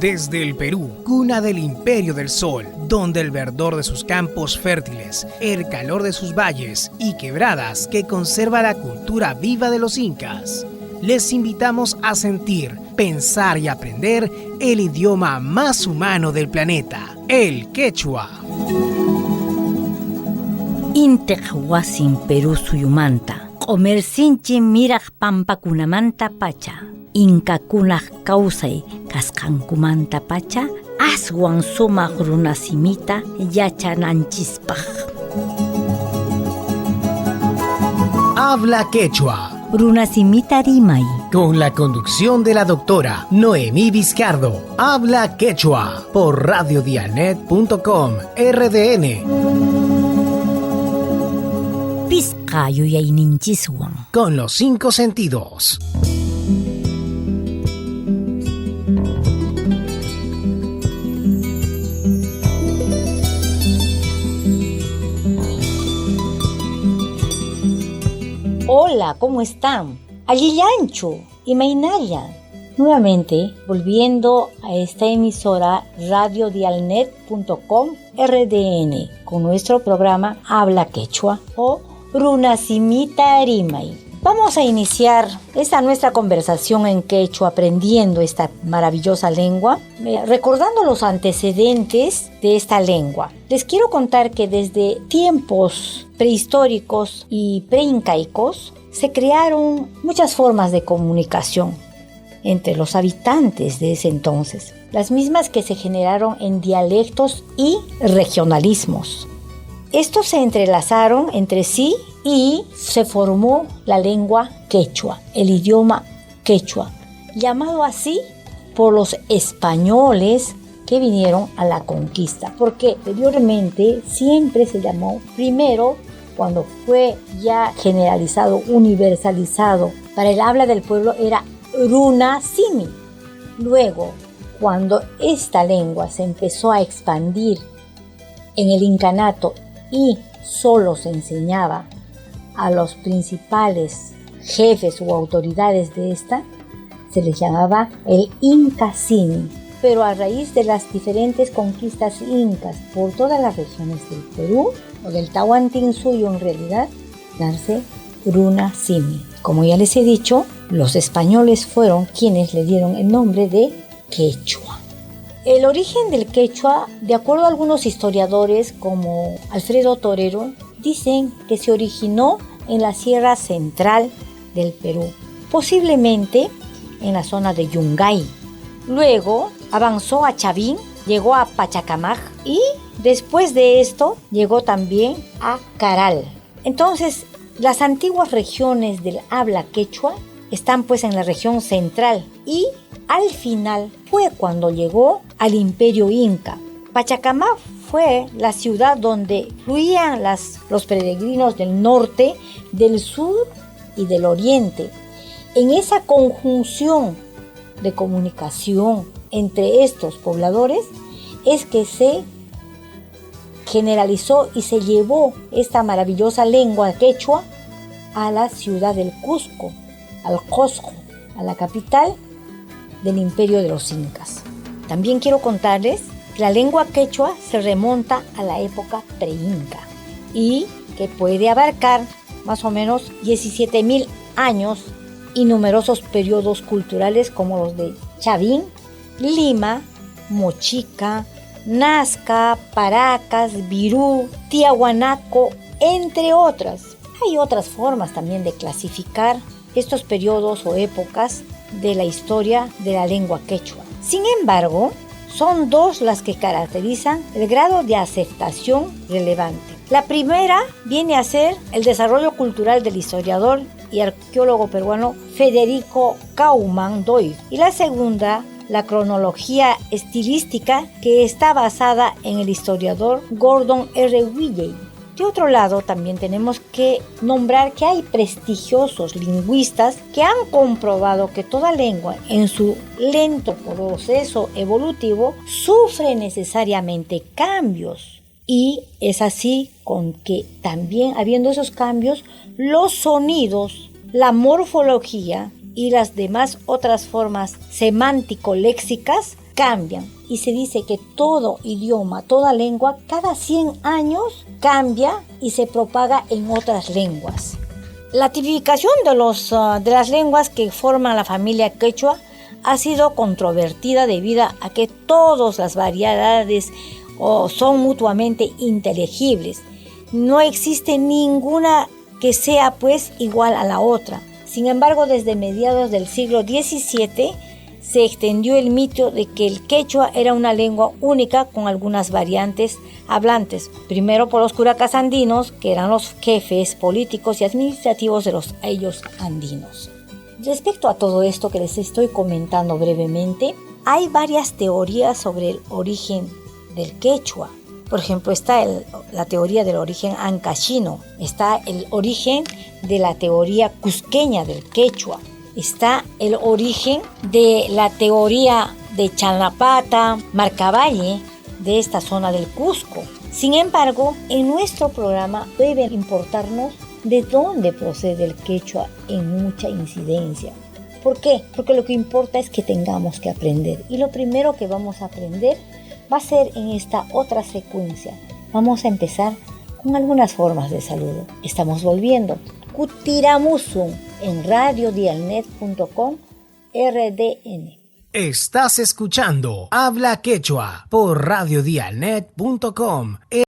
Desde el Perú, cuna del Imperio del Sol, donde el verdor de sus campos fértiles, el calor de sus valles y quebradas que conserva la cultura viva de los incas, les invitamos a sentir, pensar y aprender el idioma más humano del planeta, el quechua. Intec wasin Perú suyumanta, comercinchi miraq pampakunamanta pacha, inkakunaq kawsay kasqankumanta pacha, aswan sumaq runasimita yachananchispaq. Habla quechua. Runasimita rimay. Con la conducción de la doctora Noemí Vizcardo. Habla quechua por radiodialnet.com RDN. Pisqa yuyayninchiswan. Con los 5 sentidos. Hola, ¿cómo están? Allillanchu y Mainaya. Nuevamente, volviendo a esta emisora radiodialnet.com RDN con nuestro programa Habla Quechua o Runasimita Rimay. Vamos a iniciar esta nuestra conversación en quechua aprendiendo esta maravillosa lengua, recordando los antecedentes de esta lengua. Les quiero contar que desde tiempos prehistóricos y preincaicos se crearon muchas formas de comunicación entre los habitantes de ese entonces, las mismas que se generaron en dialectos y regionalismos. Estos se entrelazaron entre sí y se formó la lengua quechua, el idioma quechua, llamado así por los españoles que vinieron a la conquista, porque anteriormente siempre se llamó, primero cuando fue ya generalizado, universalizado para el habla del pueblo, era Runasimi. Luego, cuando esta lengua se empezó a expandir en el incanato y solo se enseñaba a los principales jefes o autoridades de esta, se les llamaba el Incasimi. Pero a raíz de las diferentes conquistas incas por todas las regiones del Perú, o del Tahuantinsuyo en realidad, nace Runasimi. Como ya les he dicho, los españoles fueron quienes le dieron el nombre de quechua. El origen del quechua, de acuerdo a algunos historiadores como Alfredo Torero, dicen que se originó en la Sierra Central del Perú, posiblemente en la zona de Yungay. Luego avanzó a Chavín, llegó a Pachacamac y después de esto llegó también a Caral. Entonces, las antiguas regiones del habla quechua están pues en la región central y al final fue cuando llegó al Imperio Inca. Pachacamac fue la ciudad donde fluían los peregrinos del norte, del sur y del oriente. En esa conjunción de comunicación entre estos pobladores es que se generalizó y se llevó esta maravillosa lengua quechua a la ciudad del Cusco, al Cosco, a la capital del imperio de los incas. También quiero contarles que la lengua quechua se remonta a la época pre-inca y que puede abarcar más o menos 17,000 años y numerosos periodos culturales como los de Chavín, Lima, Mochica, Nazca, Paracas, Virú, Tiahuanaco, entre otras. Hay otras formas también de clasificar estos periodos o épocas de la historia de la lengua quechua. Sin embargo, son dos las que caracterizan el grado de aceptación relevante. La primera viene a ser el desarrollo cultural del historiador y arqueólogo peruano Federico Kauman Doig, y la segunda, la cronología estilística, que está basada en el historiador Gordon R. Willey. De otro lado, también tenemos que nombrar que hay prestigiosos lingüistas que han comprobado que toda lengua, en su lento proceso evolutivo, sufre necesariamente cambios. Y es así con que también, habiendo esos cambios, los sonidos, la morfología y las demás otras formas semántico-léxicas cambian. Y se dice que todo idioma, toda lengua, cada 100 años cambia y se propaga en otras lenguas. La tipificación de las lenguas que forman la familia quechua ha sido controvertida debido a que todas las variedades son mutuamente inteligibles. No existe ninguna que sea pues igual a la otra. Sin embargo, desde mediados del siglo XVII se extendió el mito de que el quechua era una lengua única con algunas variantes hablantes, primero por los curacas andinos, que eran los jefes políticos y administrativos de los ayllus andinos. Respecto a todo esto que les estoy comentando brevemente, hay varias teorías sobre el origen del quechua. Por ejemplo, está la teoría del origen ancashino, está el origen de la teoría cusqueña del quechua, está el origen de la teoría de Chalnapata, Marcavalle, de esta zona del Cusco. Sin embargo, en nuestro programa debe importarnos de dónde procede el quechua en mucha incidencia. ¿Por qué? Porque lo que importa es que tengamos que aprender. Y lo primero que vamos a aprender va a ser en esta otra secuencia. Vamos a empezar con algunas formas de saludo. Estamos volviendo. Kutiramusun en radiodialnet.com RDN. Estás escuchando Habla Quechua por radiodialnet.com.